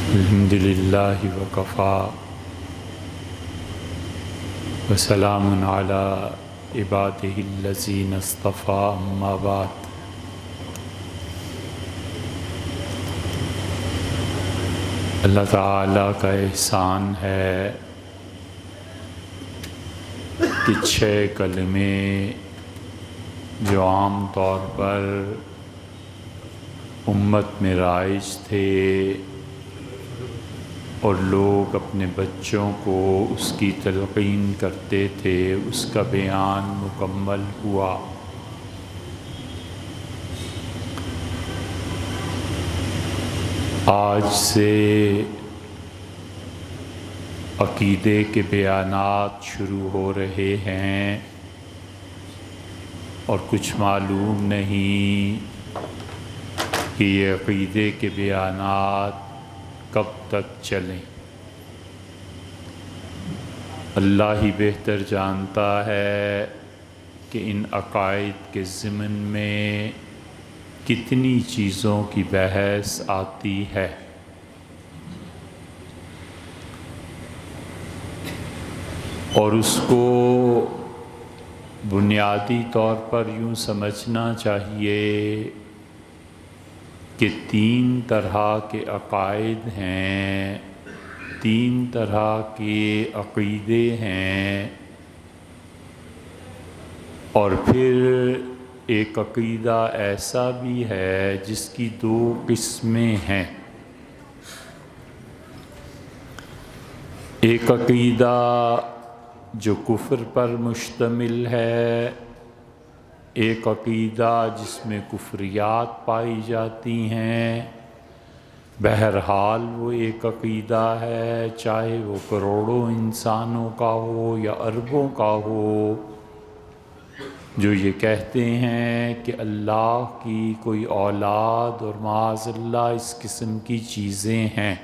الحمد للہ وکفا وسلام علی عبادہ الذین اصطفیٰ اما بعد۔ اللہ تعالیٰ کا احسان ہے کہ 6 کلمے جو عام طور پر امت میں رائج تھے اور لوگ اپنے بچوں کو اس کی تلقین کرتے تھے، اس کا بیان مکمل ہوا۔ آج سے عقیدے کے بیانات شروع ہو رہے ہیں اور کچھ معلوم نہیں کہ یہ عقیدے کے بیانات کب تک چلیں۔ اللہ ہی بہتر جانتا ہے کہ ان عقائد کے ضمن میں کتنی چیزوں کی بحث آتی ہے۔ اور اس کو بنیادی طور پر یوں سمجھنا چاہیے کہ 3 طرح کے عقائد ہیں، 3 طرح کے عقیدے ہیں، اور پھر ایک عقیدہ ایسا بھی ہے جس کی 2 قسمیں ہیں۔ ایک عقیدہ جو کفر پر مشتمل ہے، ایک عقیدہ جس میں کفریات پائی جاتی ہیں۔ بہرحال وہ ایک عقیدہ ہے، چاہے وہ کروڑوں انسانوں کا ہو یا اربوں کا ہو، جو یہ کہتے ہیں کہ اللہ کی کوئی اولاد اور معاذ اللہ اس قسم کی چیزیں ہیں۔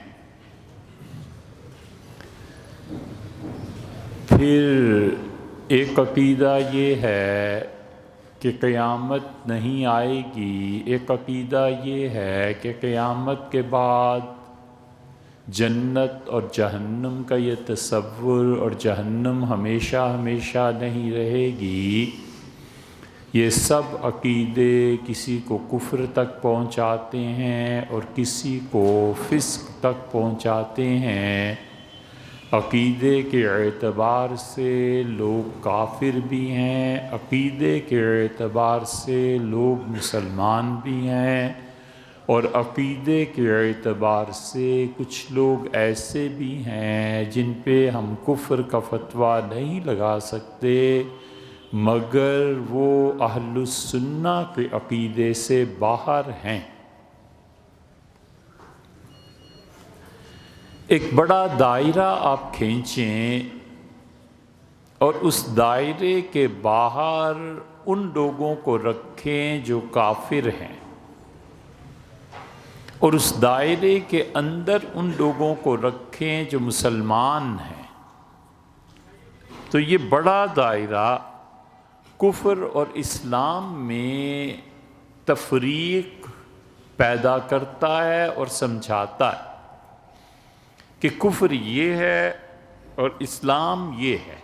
پھر ایک عقیدہ یہ ہے کہ قیامت نہیں آئے گی، ایک عقیدہ یہ ہے کہ قیامت کے بعد جنت اور جہنم کا یہ تصور، اور جہنم ہمیشہ ہمیشہ نہیں رہے گی۔ یہ سب عقیدے کسی کو کفر تک پہنچاتے ہیں اور کسی کو فسق تک پہنچاتے ہیں۔ عقیدے کے اعتبار سے لوگ کافر بھی ہیں، عقیدے کے اعتبار سے لوگ مسلمان بھی ہیں، اور عقیدے کے اعتبار سے کچھ لوگ ایسے بھی ہیں جن پہ ہم کفر کا فتویٰ نہیں لگا سکتے مگر وہ اہل السنہ کے عقیدے سے باہر ہیں۔ ایک بڑا دائرہ آپ کھینچیں اور اس دائرے کے باہر ان لوگوں کو رکھیں جو کافر ہیں، اور اس دائرے کے اندر ان لوگوں کو رکھیں جو مسلمان ہیں، تو یہ بڑا دائرہ کفر اور اسلام میں تفریق پیدا کرتا ہے اور سمجھاتا ہے کہ کفر یہ ہے اور اسلام یہ ہے۔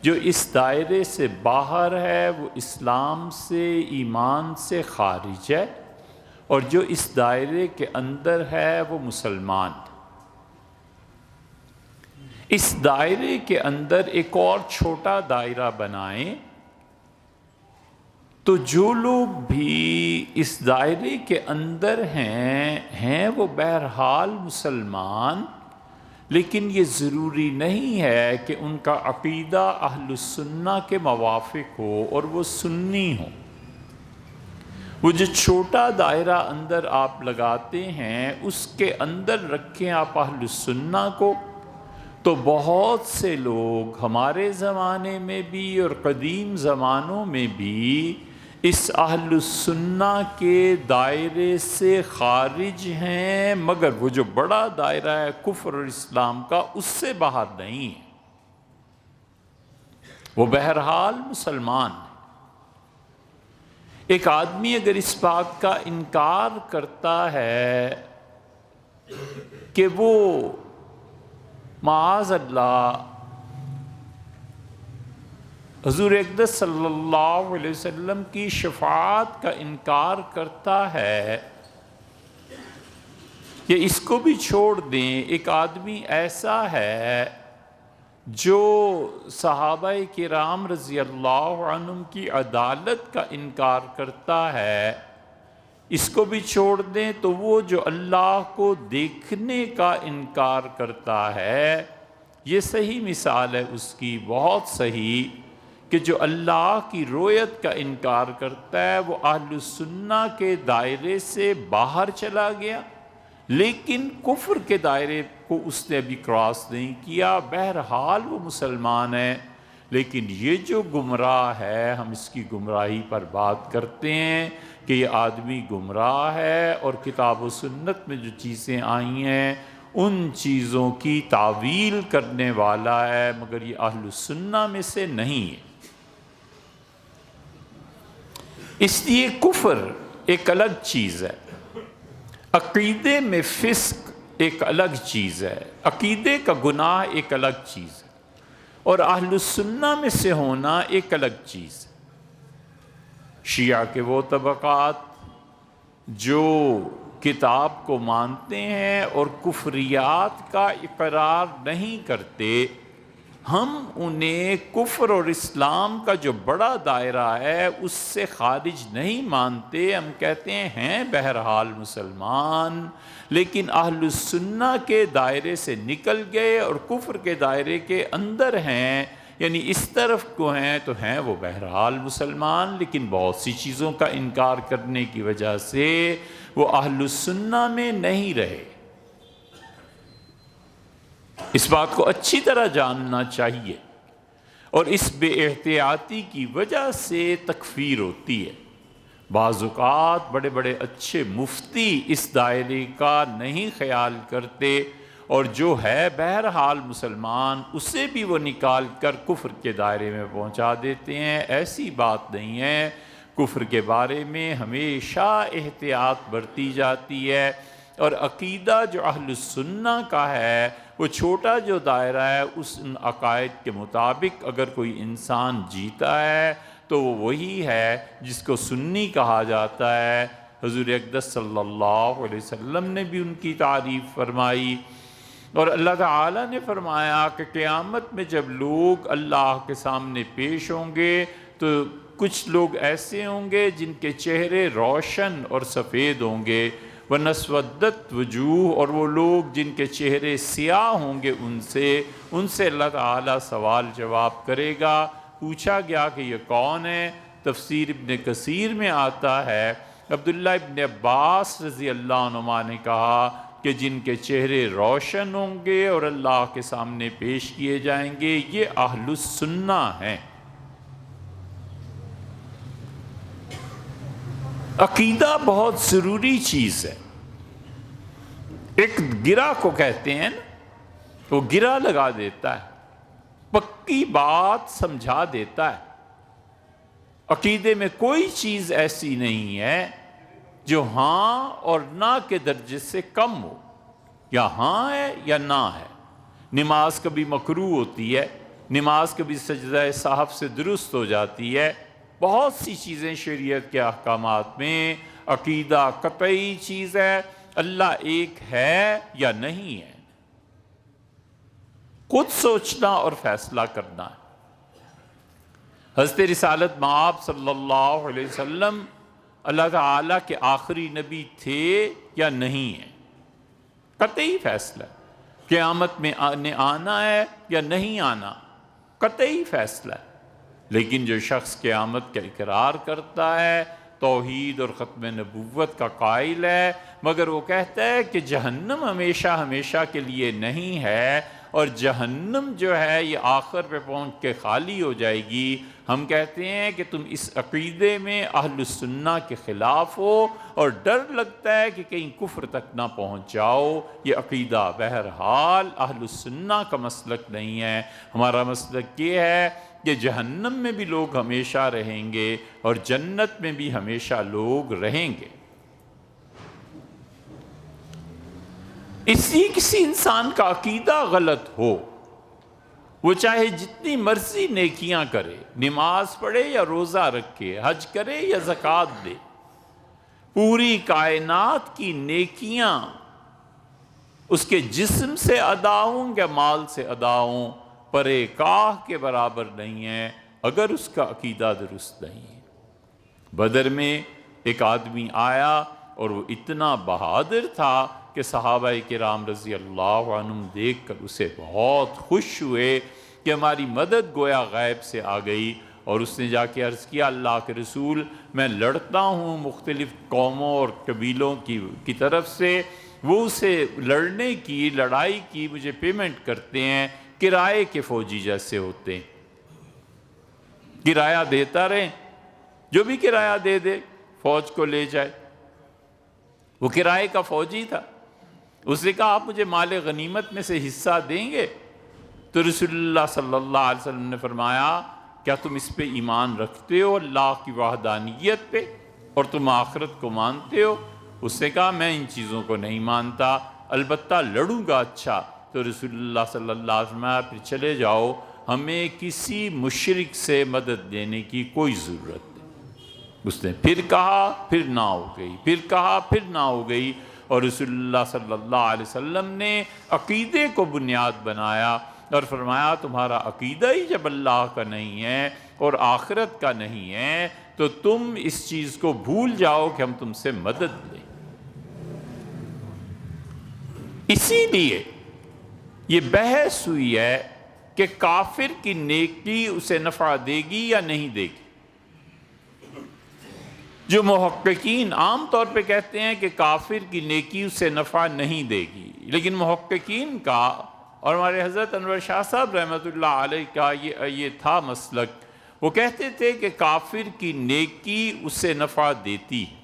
جو اس دائرے سے باہر ہے وہ اسلام سے، ایمان سے خارج ہے، اور جو اس دائرے کے اندر ہے وہ مسلمان ہے۔ اس دائرے کے اندر ایک اور چھوٹا دائرہ بنائیں تو جو لوگ بھی اس دائرے کے اندر ہیں وہ بہرحال مسلمان، لیکن یہ ضروری نہیں ہے کہ ان کا عقیدہ اہل السنہ کے موافق ہو اور وہ سنی ہو۔ وہ جو چھوٹا دائرہ اندر آپ لگاتے ہیں اس کے اندر رکھیں آپ اہل السنہ کو، تو بہت سے لوگ ہمارے زمانے میں بھی اور قدیم زمانوں میں بھی اس اہل السنہ کے دائرے سے خارج ہیں، مگر وہ جو بڑا دائرہ ہے کفر اور اسلام کا اس سے باہر نہیں ہے، وہ بہرحال مسلمان ہے۔ ایک آدمی اگر اس بات کا انکار کرتا ہے کہ وہ معاذ اللہ حضور اقدس صلی اللہ علیہ وسلم کی شفاعت کا انکار کرتا ہے، کہ اس کو بھی چھوڑ دیں، ایک آدمی ایسا ہے جو صحابہ کرام رضی اللہ عنہم کی عدالت کا انکار کرتا ہے، اس کو بھی چھوڑ دیں، تو وہ جو اللہ کو دیکھنے کا انکار کرتا ہے، یہ صحیح مثال ہے اس کی، بہت صحیح، کہ جو اللہ کی رؤیت کا انکار کرتا ہے وہ اہل السنہ کے دائرے سے باہر چلا گیا، لیکن کفر کے دائرے کو اس نے ابھی کراس نہیں کیا، بہرحال وہ مسلمان ہے۔ لیکن یہ جو گمراہ ہے، ہم اس کی گمراہی پر بات کرتے ہیں کہ یہ آدمی گمراہ ہے اور کتاب و سنت میں جو چیزیں آئی ہیں ان چیزوں کی تعویل کرنے والا ہے، مگر یہ اہل السنہ میں سے نہیں ہے۔ اس لیے کفر ایک الگ چیز ہے، عقیدے میں فسق ایک الگ چیز ہے، عقیدے کا گناہ ایک الگ چیز ہے، اور اہل السنہ میں سے ہونا ایک الگ چیز ہے۔ شیعہ کے وہ طبقات جو کتاب کو مانتے ہیں اور کفریات کا اقرار نہیں کرتے، ہم انہیں کفر اور اسلام کا جو بڑا دائرہ ہے اس سے خارج نہیں مانتے، ہم کہتے ہیں بہرحال مسلمان، لیکن اہل السنہ کے دائرے سے نکل گئے اور کفر کے دائرے کے اندر ہیں، یعنی اس طرف کو ہیں تو ہیں وہ بہرحال مسلمان، لیکن بہت سی چیزوں کا انکار کرنے کی وجہ سے وہ اہل السنہ میں نہیں رہے۔ اس بات کو اچھی طرح جاننا چاہیے، اور اس بے احتیاطی کی وجہ سے تکفیر ہوتی ہے۔ بعض اوقات بڑے بڑے اچھے مفتی اس دائرے کا نہیں خیال کرتے، اور جو ہے بہرحال مسلمان اسے بھی وہ نکال کر کفر کے دائرے میں پہنچا دیتے ہیں۔ ایسی بات نہیں ہے، کفر کے بارے میں ہمیشہ احتیاط برتی جاتی ہے، اور عقیدہ جو اہل السنہ کا ہے وہ چھوٹا جو دائرہ ہے، اس عقائد کے مطابق اگر کوئی انسان جیتا ہے تو وہ وہی ہے جس کو سنی کہا جاتا ہے۔ حضور اقدس صلی اللہ علیہ وسلم نے بھی ان کی تعریف فرمائی، اور اللہ تعالیٰ نے فرمایا کہ قیامت میں جب لوگ اللہ کے سامنے پیش ہوں گے تو کچھ لوگ ایسے ہوں گے جن کے چہرے روشن اور سفید ہوں گے، وَنَسْوَدَّتْ وُجُوهُ، اور وہ لوگ جن کے چہرے سیاہ ہوں گے ان سے اللہ تعالیٰ سوال جواب کرے گا۔ پوچھا گیا کہ یہ کون ہے؟ تفسیر ابن کثیر میں آتا ہے، عبداللہ ابن عباس رضی اللہ عنہما نے کہا کہ جن کے چہرے روشن ہوں گے اور اللہ کے سامنے پیش کیے جائیں گے، یہ اہل السنہ ہیں۔ عقیدہ بہت ضروری چیز ہے۔ ایک گرہ کو کہتے ہیں نا، وہ گرہ لگا دیتا ہے، پکی بات سمجھا دیتا ہے۔ عقیدے میں کوئی چیز ایسی نہیں ہے جو ہاں اور نہ کے درجے سے کم ہو، یا ہاں ہے یا نہ ہے۔ نماز کبھی مکروہ ہوتی ہے، نماز کبھی سجدہ سہو سے درست ہو جاتی ہے، بہت سی چیزیں شریعت کے احکامات میں۔ عقیدہ قطعی چیز ہے، اللہ ایک ہے یا نہیں ہے، خود سوچنا اور فیصلہ کرنا ہے۔ حضرت رسالت مآب صلی اللہ علیہ وسلم اللہ تعالیٰ کے آخری نبی تھے یا نہیں ہیں، قطعی فیصلہ۔ قیامت میں آنا ہے یا نہیں آنا، قطعی فیصلہ ہے۔ لیکن جو شخص قیامت کا اقرار کرتا ہے، توحید اور ختم نبوت کا قائل ہے، مگر وہ کہتا ہے کہ جہنم ہمیشہ ہمیشہ کے لیے نہیں ہے، اور جہنم جو ہے یہ آخر پہ پہنچ کے خالی ہو جائے گی، ہم کہتے ہیں کہ تم اس عقیدے میں اہل السنہ کے خلاف ہو، اور ڈر لگتا ہے کہ کہیں کفر تک نہ پہنچ جاؤ۔ یہ عقیدہ بہرحال اہل السنہ کا مسلک نہیں ہے۔ ہمارا مسلک یہ ہے کہ جہنم میں بھی لوگ ہمیشہ رہیں گے اور جنت میں بھی ہمیشہ لوگ رہیں گے۔ کسی انسان کا عقیدہ غلط ہو، وہ چاہے جتنی مرضی نیکیاں کرے، نماز پڑھے یا روزہ رکھے، حج کرے یا زکوٰۃ دے، پوری کائنات کی نیکیاں اس کے جسم سے ادا ہوں یا مال سے ادا ہوں، پرے کاہ کے برابر نہیں ہے اگر اس کا عقیدہ درست نہیں ہے۔ بدر میں ایک آدمی آیا اور وہ اتنا بہادر تھا کہ صحابہ کرام رضی اللہ عنہم دیکھ کر اسے بہت خوش ہوئے کہ ہماری مدد گویا غیب سے آ گئی، اور اس نے جا کے عرض کیا اللہ کے رسول، میں لڑتا ہوں مختلف قوموں اور قبیلوں کی طرف سے، وہ اسے لڑنے کی لڑائی کی مجھے پیمنٹ کرتے ہیں، کرائے کے فوجی جیسے ہوتے ہیں، کرایہ دیتا رہیں، جو بھی کرایہ دے دے فوج کو لے جائے۔ وہ کرائے کا فوجی تھا، اس نے کہا آپ مجھے مال غنیمت میں سے حصہ دیں گے؟ تو رسول اللہ صلی اللہ علیہ وسلم نے فرمایا کیا تم اس پہ ایمان رکھتے ہو، اللہ کی وحدانیت پہ، اور تم آخرت کو مانتے ہو؟ اس نے کہا میں ان چیزوں کو نہیں مانتا، البتہ لڑوں گا اچھا۔ تو رسول اللہ صلی اللہ علیہ وسلم نے پھر چلے جاؤ، ہمیں کسی مشرک سے مدد لینے کی کوئی ضرورت نہیں۔ اس نے پھر کہا، پھر نہ ہو گئی، پھر کہا، پھر نہ ہو گئی، اور رسول اللہ صلی اللہ علیہ وسلم نے عقیدے کو بنیاد بنایا اور فرمایا تمہارا عقیدہ ہی جب اللہ کا نہیں ہے اور آخرت کا نہیں ہے تو تم اس چیز کو بھول جاؤ کہ ہم تم سے مدد لیں۔ اسی لیے یہ بحث ہوئی ہے کہ کافر کی نیکی اسے نفع دے گی یا نہیں دے گی۔ جو محققین عام طور پہ کہتے ہیں کہ کافر کی نیکی اسے نفع نہیں دے گی، لیکن محققین کا اور ہمارے حضرت انور شاہ صاحب رحمۃ اللہ علیہ کا یہ تھا مسلک، وہ کہتے تھے کہ کافر کی نیکی اسے نفع دیتی ہے،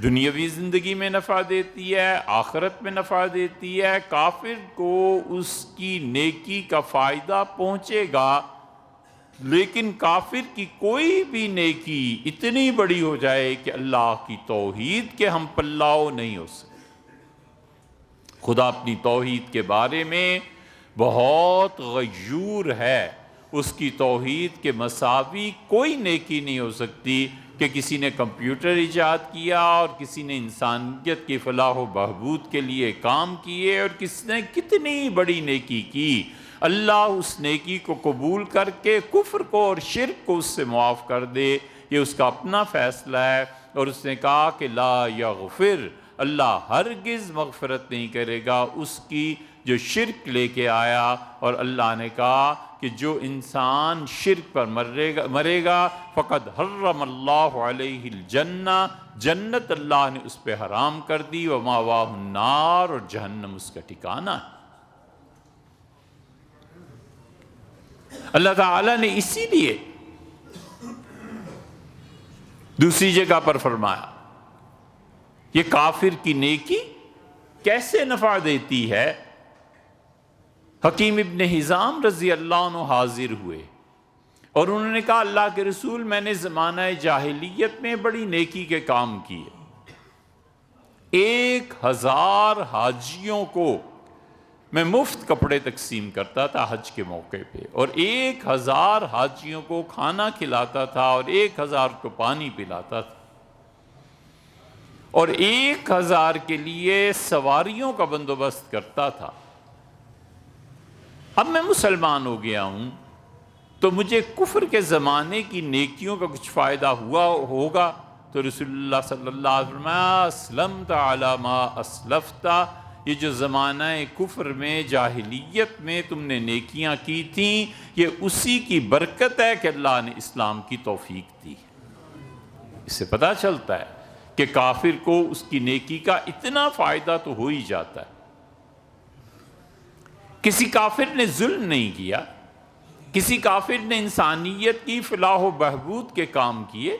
دنیاوی زندگی میں نفع دیتی ہے، آخرت میں نفع دیتی ہے، کافر کو اس کی نیکی کا فائدہ پہنچے گا، لیکن کافر کی کوئی بھی نیکی اتنی بڑی ہو جائے کہ اللہ کی توحید کے ہم پلاؤ نہیں ہو سکتے۔ خدا اپنی توحید کے بارے میں بہت غیور ہے، اس کی توحید کے مساوی کوئی نیکی نہیں ہو سکتی کہ کسی نے کمپیوٹر ایجاد کیا اور کسی نے انسانیت کی فلاح و بہبود کے لیے کام کیے اور کسی نے کتنی بڑی نیکی کی، اللہ اس نیکی کو قبول کر کے کفر کو اور شرک کو اس سے معاف کر دے، یہ اس کا اپنا فیصلہ ہے۔ اور اس نے کہا کہ لا یغفر، اللہ ہرگز مغفرت نہیں کرے گا اس کی جو شرک لے کے آیا، اور اللہ نے کہا کہ جو انسان شرک پر مرے گا فقد حرم اللہ علیہ الجنہ، جنت اللہ نے اس پہ حرام کر دی، ومأواہ النار، اور جہنم اس کا ٹھکانہ ہے۔ اللہ تعالیٰ نے اسی لیے دوسری جگہ پر فرمایا یہ کافر کی نیکی کیسے نفع دیتی ہے۔ حکیم ابن حزام رضی اللہ عنہ حاضر ہوئے اور انہوں نے کہا اللہ کے رسول میں نے زمانہ جاہلیت میں بڑی نیکی کے کام کیے، 1000 حاجیوں کو میں مفت کپڑے تقسیم کرتا تھا حج کے موقع پہ، اور 1000 حاجیوں کو کھانا کھلاتا تھا اور 1000 کو پانی پلاتا تھا، اور 1000 کے لیے سواریوں کا بندوبست کرتا تھا۔ اب میں مسلمان ہو گیا ہوں تو مجھے کفر کے زمانے کی نیکیوں کا کچھ فائدہ ہوا ہوگا؟ تو رسول اللہ صلی اللہ علیہ وسلم اسلمت علی ما اسلفت، یہ جو زمانہ کفر میں جاہلیت میں تم نے نیکیاں کی تھیں یہ اسی کی برکت ہے کہ اللہ نے اسلام کی توفیق دی۔ اس سے پتہ چلتا ہے کہ کافر کو اس کی نیکی کا اتنا فائدہ تو ہو ہی جاتا ہے۔ کسی کافر نے ظلم نہیں کیا، کسی کافر نے انسانیت کی فلاح و بہبود کے کام کیے،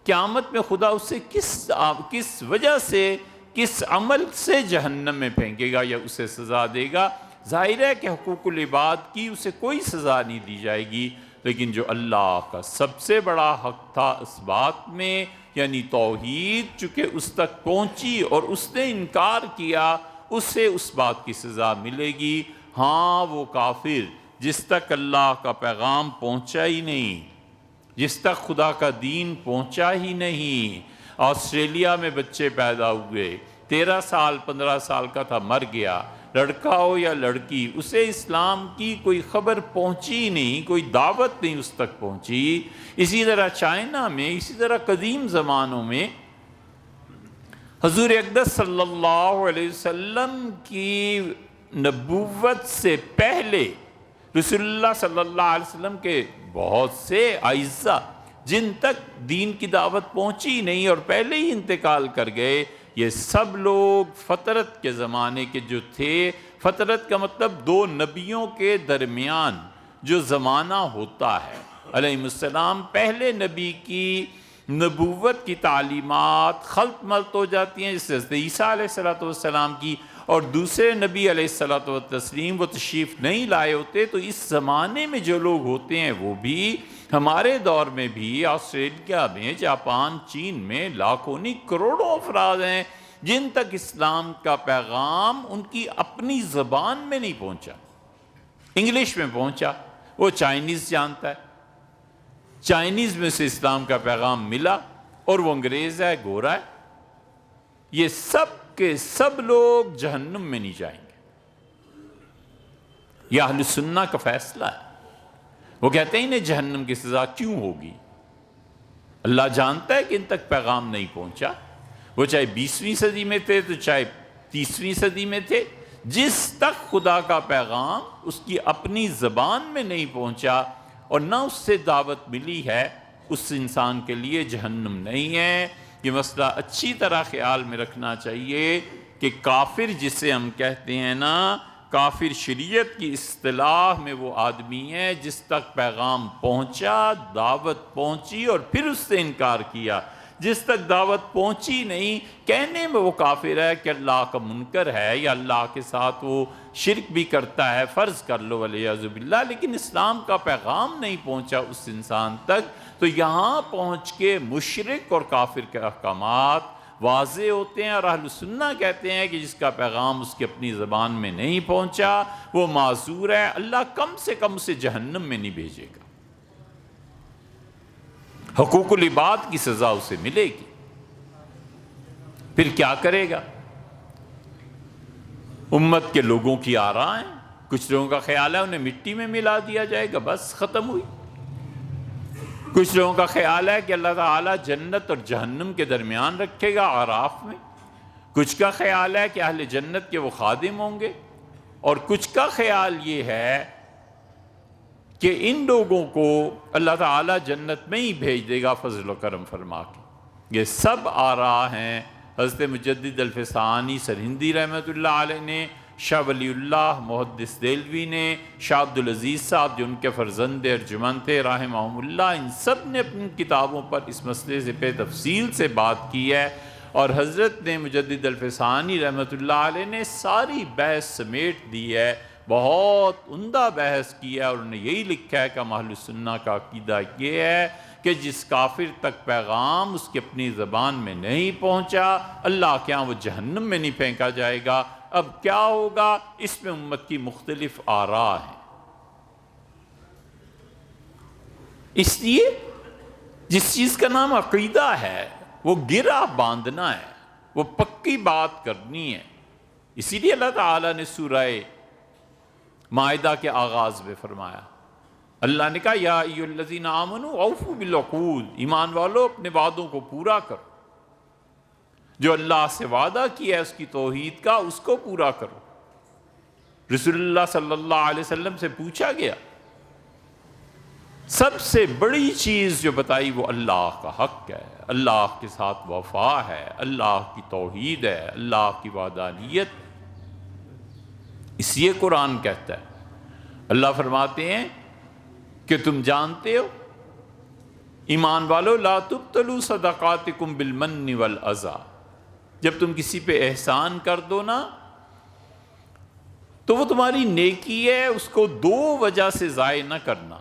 قیامت میں خدا اسے کس وجہ سے، کس عمل سے جہنم میں پھینکے گا یا اسے سزا دے گا؟ ظاہر ہے کہ حقوق العباد کی اسے کوئی سزا نہیں دی جائے گی، لیکن جو اللہ کا سب سے بڑا حق تھا اس بات میں، یعنی توحید، چونکہ اس تک پہنچی اور اس نے انکار کیا، اسے اس بات کی سزا ملے گی۔ ہاں وہ کافر جس تک اللہ کا پیغام پہنچا ہی نہیں، جس تک خدا کا دین پہنچا ہی نہیں۔ آسٹریلیا میں بچے پیدا ہوئے، 13 سال 15 سال کا تھا، مر گیا، لڑکا ہو یا لڑکی، اسے اسلام کی کوئی خبر پہنچی نہیں، کوئی دعوت نہیں اس تک پہنچی۔ اسی طرح چائنا میں، اسی طرح قدیم زمانوں میں حضور اقدس صلی اللہ علیہ وسلم کی نبوت سے پہلے رسول اللہ صلی اللہ علیہ وسلم کے بہت سے اعزا جن تک دین کی دعوت پہنچی نہیں اور پہلے ہی انتقال کر گئے، یہ سب لوگ فطرت کے زمانے کے جو تھے، فطرت کا مطلب دو نبیوں کے درمیان جو زمانہ ہوتا ہے، علیہ السلام پہلے نبی کی نبوت کی تعلیمات خلط ملط ہو جاتی ہیں، جیسے حضرت عیسیٰ علیہ السلام کی، اور دوسرے نبی علیہ السلام وہ تشریف نہیں لائے ہوتے، تو اس زمانے میں جو لوگ ہوتے ہیں وہ بھی ہمارے دور میں بھی آسٹریلیا میں، جاپان، چین میں لاکھوں نہیں کروڑوں افراد ہیں جن تک اسلام کا پیغام ان کی اپنی زبان میں نہیں پہنچا، انگلش میں پہنچا۔ وہ چائنیز جانتا ہے، چائنیز میں سے اسلام کا پیغام ملا، اور وہ انگریز ہے، گورا ہے، یہ سب کے سب لوگ جہنم میں نہیں جائیں گے۔ یہ اہل سنہ کا فیصلہ ہے۔ وہ کہتے ہیں انہیں جہنم کی سزا کیوں ہوگی؟ اللہ جانتا ہے کہ ان تک پیغام نہیں پہنچا، وہ چاہے 20ویں صدی میں تھے تو چاہے 30ویں صدی میں تھے، جس تک خدا کا پیغام اس کی اپنی زبان میں نہیں پہنچا اور نہ اس سے دعوت ملی ہے، اس انسان کے لیے جہنم نہیں ہے۔ یہ مسئلہ اچھی طرح خیال میں رکھنا چاہیے کہ کافر جسے ہم کہتے ہیں نا، کافر شریعت کی اصطلاح میں وہ آدمی ہے جس تک پیغام پہنچا، دعوت پہنچی اور پھر اس سے انکار کیا۔ جس تک دعوت پہنچی نہیں، کہنے میں وہ کافر ہے کہ اللہ کا منکر ہے یا اللہ کے ساتھ وہ شرک بھی کرتا ہے، فرض کر لو والعیاذ باللہ، لیکن اسلام کا پیغام نہیں پہنچا اس انسان تک، تو یہاں پہنچ کے مشرک اور کافر کے احکامات واضح ہوتے ہیں۔ اور اہل سنہ کہتے ہیں کہ جس کا پیغام اس کی اپنی زبان میں نہیں پہنچا وہ معذور ہے، اللہ کم سے کم اسے جہنم میں نہیں بھیجے گا، حقوق العباد کی سزا اسے ملے گی۔ پھر کیا کرے گا؟ امت کے لوگوں کی آراء ہیں، کچھ لوگوں کا خیال ہے انہیں مٹی میں ملا دیا جائے گا، بس ختم ہوئی۔ کچھ لوگوں کا خیال ہے کہ اللہ تعالیٰ جنت اور جہنم کے درمیان رکھے گا اعراف میں، کچھ کا خیال ہے کہ اہل جنت کے وہ خادم ہوں گے، اور کچھ کا خیال یہ ہے کہ ان لوگوں کو اللہ تعالیٰ جنت میں ہی بھیج دے گا فضل و کرم فرما کے۔ یہ سب آراء ہیں۔ حضرت مجدد الفسانی سرہندی رحمۃ اللہ علیہ نے، شاہ ولی اللہ محدث دہلوی نے، شاہ عبدالعزیز صاحب جو ان کے فرزند ارجمند تھے رحمہم اللہ، ان سب نے اپنی کتابوں پر اس مسئلے سے پہ تفصیل سے بات کی ہے، اور حضرت نے مجدد الفسانی رحمۃ اللہ علیہ نے ساری بحث سمیٹ دی ہے، بہت عمدہ بحث کی ہے، اور انہوں نے یہی لکھا ہے کہ اہل سنہ کا عقیدہ یہ ہے کہ جس کافر تک پیغام اس کی اپنی زبان میں نہیں پہنچا، اللہ کے ہاں وہ جہنم میں نہیں پھینکا جائے گا۔ اب کیا ہوگا؟ اس میں امت کی مختلف آراء ہیں۔ اس لیے جس چیز کا نام عقیدہ ہے وہ گرہ باندھنا ہے، وہ پکی بات کرنی ہے۔ اسی لیے اللہ تعالیٰ نے سورہ مائدہ کے آغاز میں فرمایا، اللہ نے کہا یا ایھا الذین آمنوا اوفوا بالعقود، ایمان والو اپنے وعدوں کو پورا کرو، جو اللہ سے وعدہ کیا ہے اس کی توحید کا، اس کو پورا کرو۔ رسول اللہ صلی اللہ علیہ وسلم سے پوچھا گیا، سب سے بڑی چیز جو بتائی وہ اللہ کا حق ہے، اللہ کے ساتھ وفا ہے، اللہ کی توحید ہے، اللہ کی وحدانیت۔ اس لیے قرآن کہتا ہے، اللہ فرماتے ہیں کہ تم جانتے ہو ایمان والو لا تبطلوا صدقاتکم بالمن والاذی، جب تم کسی پہ احسان کر دو نا تو وہ تمہاری نیکی ہے، اس کو دو وجہ سے ضائع نہ کرنا۔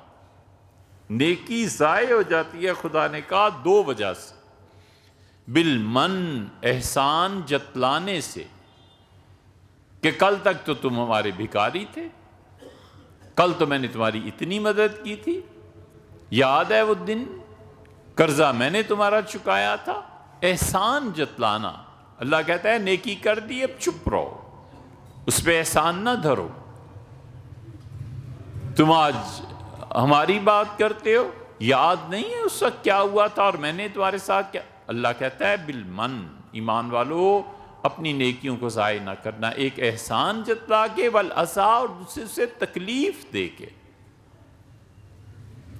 نیکی ضائع ہو جاتی ہے، خدا نے کہا دو وجہ سے، بالمن احسان جتلانے سے، کہ کل تک تو تم ہمارے بھکاری تھے، کل تو میں نے تمہاری اتنی مدد کی تھی، یاد ہے وہ دن، قرضہ میں نے تمہارا چکایا تھا۔ احسان جتلانا، اللہ کہتا ہے نیکی کر دی اب چپ رہو، اس پہ احسان نہ دھرو۔ تم آج ہماری بات کرتے ہو، یاد نہیں ہے اس وقت کیا ہوا تھا اور میں نے تمہارے ساتھ کیا؟ اللہ کہتا ہے بالمن، ایمان والو اپنی نیکیوں کو ضائع نہ کرنا، ایک احسان جتلا کے، والعطا، اور دوسرے سے تکلیف دے کے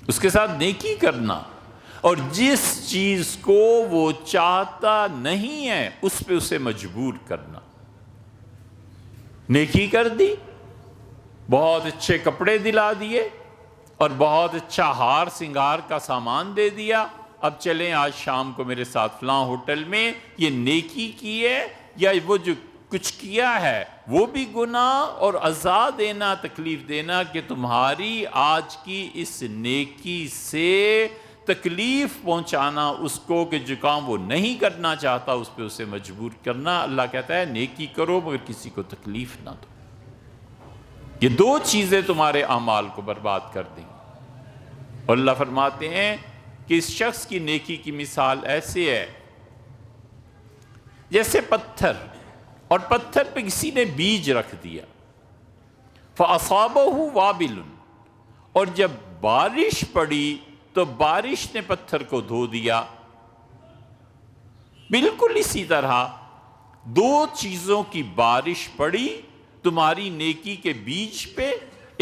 اس کے ساتھ نیکی کرنا، اور جس چیز کو وہ چاہتا نہیں ہے اس پہ اسے مجبور کرنا۔ نیکی کر دی، بہت اچھے کپڑے دلا دیے اور بہت اچھا ہار سنگار کا سامان دے دیا، اب چلیں آج شام کو میرے ساتھ فلاں ہوٹل میں، یہ نیکی کی ہے یا وہ جو کچھ کیا ہے وہ بھی گناہ، اور عزا دینا، تکلیف دینا کہ تمہاری آج کی اس نیکی سے تکلیف پہنچانا اس کو، کہ جو کام وہ نہیں کرنا چاہتا اس پہ اسے مجبور کرنا۔ اللہ کہتا ہے نیکی کرو مگر کسی کو تکلیف نہ دو۔ یہ دو چیزیں تمہارے اعمال کو برباد کر دیں گی۔ اور اللہ فرماتے ہیں کہ اس شخص کی نیکی کی مثال ایسے ہے جیسے پتھر، اور پتھر پہ کسی نے بیج رکھ دیا، فَأَصَابَهُ وَابِلٌ، اور جب بارش پڑی تو بارش نے پتھر کو دھو دیا۔ بالکل اسی طرح دو چیزوں کی بارش پڑی، تمہاری نیکی کے بیج پہ،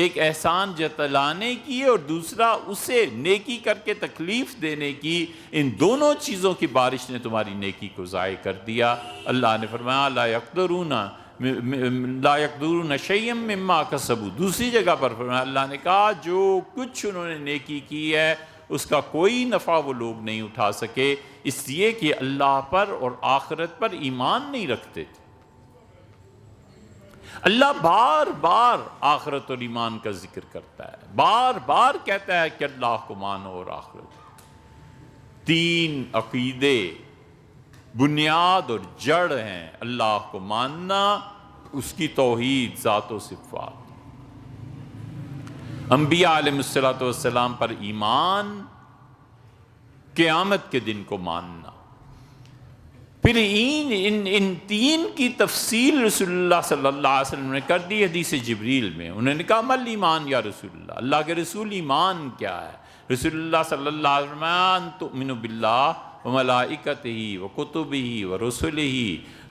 ایک احسان جتلانے کی اور دوسرا اسے نیکی کر کے تکلیف دینے کی، ان دونوں چیزوں کی بارش نے تمہاری نیکی کو ضائع کر دیا۔ اللہ نے فرمایا لا یقدرون شیئا مما کسبوا، دوسری جگہ پر فرمایا، اللہ نے کہا جو کچھ انہوں نے نیکی کی ہے اس کا کوئی نفع وہ لوگ نہیں اٹھا سکے، اس لیے کہ اللہ پر اور آخرت پر ایمان نہیں رکھتے تھے۔ اللہ بار بار آخرت اور ایمان کا ذکر کرتا ہے، بار بار کہتا ہے کہ اللہ کو مانو اور آخرت۔ تین عقیدے بنیاد اور جڑ ہیں، اللہ کو ماننا، اس کی توحید، ذات و صفات، انبیاء علیہ السلام پر ایمان، قیامت کے دن کو ماننا۔ پھر ان تین کی تفصیل رسول اللہ صلی اللہ علیہ وسلم نے کر دی حدیث جبریل میں۔ انہوں نے کہا مل ایمان یا رسول اللہ، اللہ کے رسول ایمان کیا ہے؟ رسول اللہ صلی اللہ علیہ وسلم ان تؤمنوا باللہ وملائکتہ وکتبہ ورسلہ،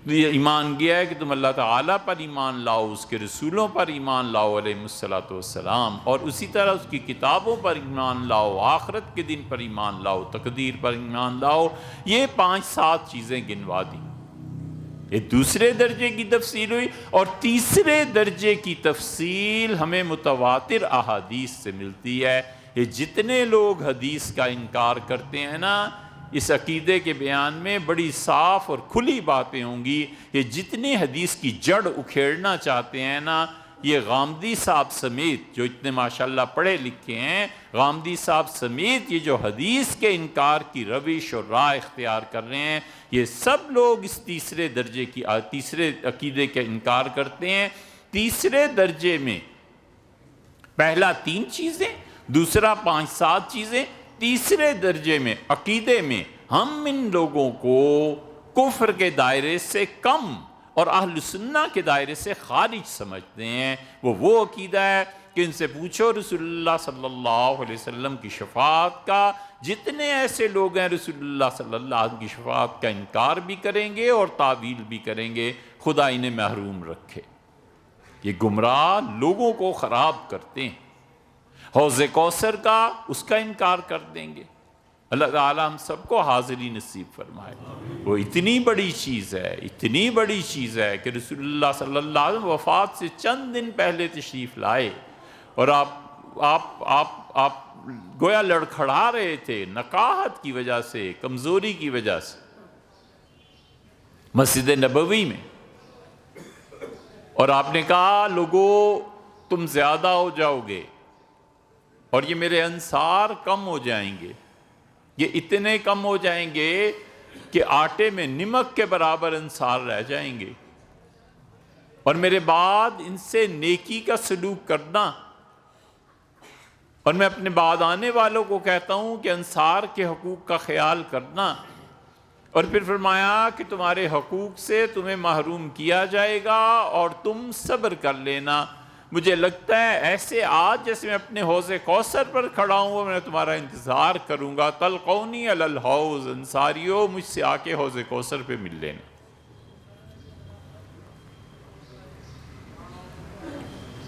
یہ ایمان کیا ہے کہ تم اللہ تعالیٰ پر ایمان لاؤ، اس کے رسولوں پر ایمان لاؤ علیہ السلام، اور اسی طرح اس کی کتابوں پر ایمان لاؤ، آخرت کے دن پر ایمان لاؤ، تقدیر پر ایمان لاؤ۔ یہ 5-7 چیزیں گنوا دی۔ یہ دوسرے درجے کی تفصیل ہوئی، اور تیسرے درجے کی تفصیل ہمیں متواتر احادیث سے ملتی ہے۔ یہ جتنے لوگ حدیث کا انکار کرتے ہیں نا، اس عقیدے کے بیان میں بڑی صاف اور کھلی باتیں ہوں گی۔ یہ جتنے حدیث کی جڑ اکھیڑنا چاہتے ہیں نا، یہ غامدی صاحب سمیت، جو اتنے ماشاءاللہ پڑھے لکھے ہیں، غامدی صاحب سمیت یہ جو حدیث کے انکار کی روش اور راہ اختیار کر رہے ہیں، یہ سب لوگ اس تیسرے عقیدے کے انکار کرتے ہیں۔ تیسرے درجے میں پہلا 3 چیزیں، دوسرا 5-7 چیزیں، تیسرے درجے میں عقیدے میں ہم ان لوگوں کو کفر کے دائرے سے کم اور اہل سنہ کے دائرے سے خارج سمجھتے ہیں۔ وہ عقیدہ ہے کہ ان سے پوچھو رسول اللہ صلی اللہ علیہ وسلم کی شفاعت کا، جتنے ایسے لوگ ہیں رسول اللہ صلی اللہ علیہ وسلم کی شفاعت کا انکار بھی کریں گے اور تعویل بھی کریں گے، خدا انہیں محروم رکھے۔ یہ گمراہ لوگوں کو خراب کرتے ہیں۔ حوض کوثر کا، اس کا انکار کر دیں گے۔ اللہ تعالیٰ ہم سب کو حاضری نصیب فرمائے۔ وہ اتنی بڑی چیز ہے، اتنی بڑی چیز ہے کہ رسول اللہ صلی اللہ علیہ وسلم وفات سے چند دن پہلے تشریف لائے، اور آپ گویا لڑکھڑا رہے تھے نقاہت کی وجہ سے، کمزوری کی وجہ سے، مسجد نبوی میں، اور آپ نے کہا لوگو تم زیادہ ہو جاؤ گے اور یہ میرے انصار کم ہو جائیں گے، یہ اتنے کم ہو جائیں گے کہ آٹے میں نمک کے برابر انصار رہ جائیں گے۔ اور میرے بعد ان سے نیکی کا سلوک کرنا، اور میں اپنے بعد آنے والوں کو کہتا ہوں کہ انصار کے حقوق کا خیال کرنا، اور پھر فرمایا کہ تمہارے حقوق سے تمہیں محروم کیا جائے گا اور تم صبر کر لینا۔ مجھے لگتا ہے ایسے آج جیسے میں اپنے حوض کوثر پر کھڑا ہوں، میں تمہارا انتظار کروں گا، تلقونی علی الحوض، انصاریو مجھ سے آ کے حوض کوثر پہ مل لینا۔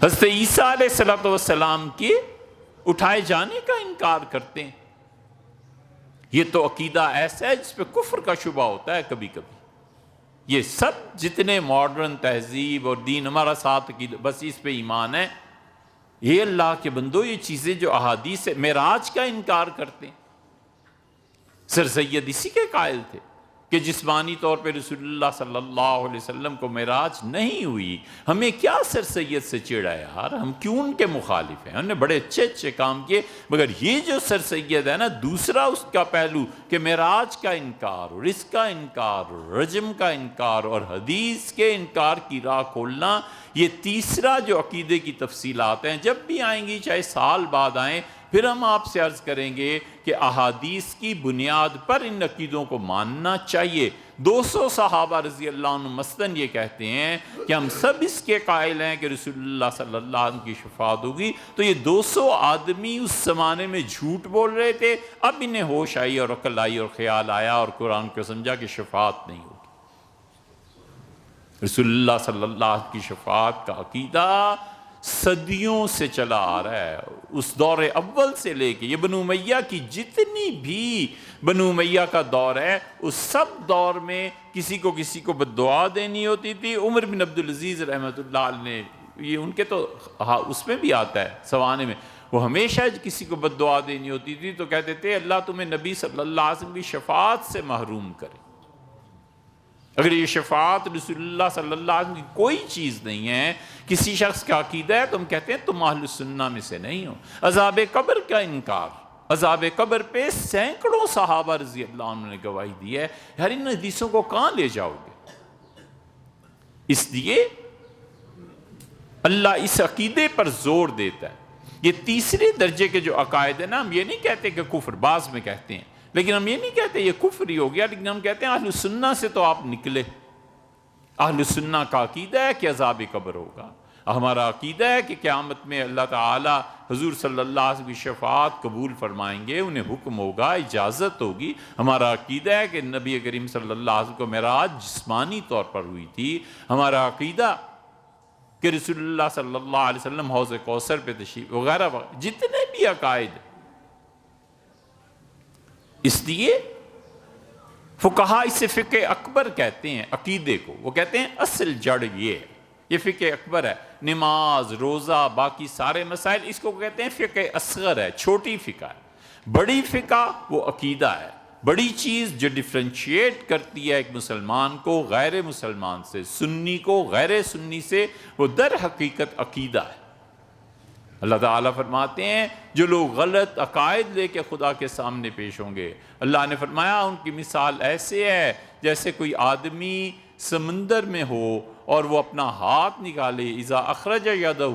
حضرت عیسیٰ علیہ السلام کے اٹھائے جانے کا انکار کرتے ہیں۔ یہ تو عقیدہ ایسا ہے جس پہ کفر کا شبہ ہوتا ہے کبھی کبھی۔ یہ سب جتنے ماڈرن تہذیب اور دین ہمارا ساتھ عقیدہ، بس اس پہ ایمان ہے۔ یہ اللہ کے بندو، یہ چیزیں جو احادیث معراج کا انکار کرتے ہیں، سر سید اسی کے قائل تھے کہ جسمانی طور پہ رسول اللہ صلی اللہ علیہ وسلم کو معراج نہیں ہوئی۔ ہمیں کیا سر سید سے چڑھا ہے یار، ہم کیوں ان کے مخالف ہیں؟ ہم نے بڑے اچھے اچھے کام کیے، مگر یہ جو سر سید ہے نا، دوسرا اس کا پہلو کہ معراج کا انکار اور اس کا انکار اور رجم کا انکار اور حدیث کے انکار کی راہ کھولنا، یہ تیسرا جو عقیدے کی تفصیلات ہیں، جب بھی آئیں گی چاہے سال بعد آئیں، پھر ہم آپ سے عرض کریں گے کہ احادیث کی بنیاد پر ان عقیدوں کو ماننا چاہیے۔ 200 صحابہ رضی اللہ عنہ مثلاً یہ کہتے ہیں کہ ہم سب اس کے قائل ہیں کہ رسول اللہ صلی اللہ علیہ وسلم کی شفاعت ہوگی، تو یہ 200 آدمی اس زمانے میں جھوٹ بول رہے تھے، اب انہیں ہوش آئی اور عقل آئی اور خیال آیا اور قرآن کو سمجھا کہ شفاعت نہیں ہوگی۔ رسول اللہ صلی اللہ علیہ وسلم کی شفاعت کا عقیدہ صدیوں سے چلا آ رہا ہے، اس دور اول سے لے کے یہ بنو امیہ کی جتنی بھی بنو امیہ کا دور ہے، اس سب دور میں کسی کو بد دعا دینی ہوتی تھی۔ عمر بن عبدالعزیز رحمۃ اللہ علیہ نے، یہ ان کے تو اس میں بھی آتا ہے سوانے میں، وہ ہمیشہ کسی کو بد دعا دینی ہوتی تھی تو کہتے تھے اللہ تمہیں نبی صلی اللہ علیہ وسلم کی شفاعت سے محروم کرے۔ اگر یہ شفاعت رسول اللہ صلی اللہ علیہ وسلم کی کوئی چیز نہیں ہے، کسی شخص کا عقیدہ ہے، تو ہم کہتے ہیں تم اہل سنہ میں سے نہیں ہو۔ عذاب قبر کا انکار، عذاب قبر پہ سینکڑوں صحابہ رضی اللہ عنہ نے گواہی دی ہے، یار ان حدیثوں کو کہاں لے جاؤ گے؟ اس لیے اللہ اس عقیدے پر زور دیتا ہے۔ یہ تیسرے درجے کے جو عقائد ہیں نا، ہم یہ نہیں کہتے کہ کفر، بعض میں کہتے ہیں، لیکن ہم یہ نہیں کہتے یہ کفر ہی ہو گیا، لیکن ہم کہتے ہیں اہل سنہ سے تو آپ نکلے۔ اہل سنہ کا عقیدہ ہے کہ عذاب قبر ہوگا، ہمارا عقیدہ ہے کہ قیامت میں اللہ تعالی حضور صلی اللہ علیہ وسلم کی شفاعت قبول فرمائیں گے، انہیں حکم ہوگا، اجازت ہوگی۔ ہمارا عقیدہ ہے کہ نبی کریم صلی اللہ علیہ وسلم کو معراج جسمانی طور پر ہوئی تھی۔ ہمارا عقیدہ کہ رسول اللہ صلی اللہ علیہ وسلم حوض کوثر پہ تشریف وغیرہ وغیرہ، جتنے بھی عقائد۔ اس لیے فقہا اسے فقہ اکبر کہتے ہیں عقیدے کو، وہ کہتے ہیں اصل جڑ یہ فقہ اکبر ہے۔ نماز، روزہ، باقی سارے مسائل، اس کو کہتے ہیں فقہ اصغر ہے، چھوٹی فقہ ہے۔ بڑی فقہ وہ عقیدہ ہے، بڑی چیز جو ڈیفرینشیٹ کرتی ہے ایک مسلمان کو غیر مسلمان سے، سنی کو غیر سنی سے، وہ در حقیقت عقیدہ ہے۔ اللہ تعالیٰ فرماتے ہیں جو لوگ غلط عقائد لے کے خدا کے سامنے پیش ہوں گے، اللہ نے فرمایا ان کی مثال ایسے ہے جیسے کوئی آدمی سمندر میں ہو اور وہ اپنا ہاتھ نکالے، اذا اخرج یدہ،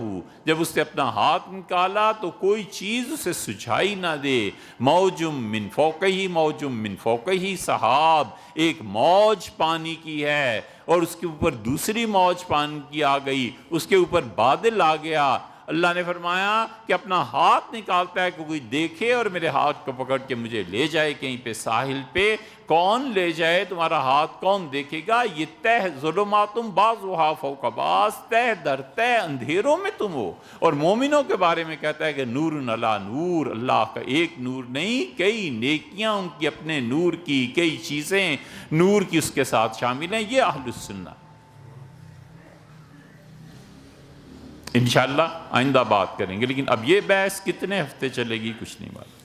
جب اس نے اپنا ہاتھ نکالا تو کوئی چیز اسے سجھائی نہ دے، موجم من فوقہی موجم من فوقہی سحاب، ایک موج پانی کی ہے اور اس کے اوپر دوسری موج پانی کی آ گئی، اس کے اوپر بادل آ گیا۔ اللہ نے فرمایا کہ اپنا ہاتھ نکالتا ہے کہ کوئی دیکھے اور میرے ہاتھ کو پکڑ کے مجھے لے جائے کہیں پہ ساحل پہ، کون لے جائے؟ تمہارا ہاتھ کون دیکھے گا؟ یہ تہ ظلماتم بعضھا فوق بعض، تہ در تہ اندھیروں میں تم ہو۔ اور مومنوں کے بارے میں کہتا ہے کہ نور علی نور، اللہ کا ایک نور نہیں، کئی نیکیاں ان کی اپنے نور کی، کئی چیزیں نور کی اس کے ساتھ شامل ہیں۔ یہ اہل السنہ۔ انشاءاللہ آئندہ بات کریں گے، لیکن اب یہ بحث کتنے ہفتے چلے گی کچھ نہیں معلوم۔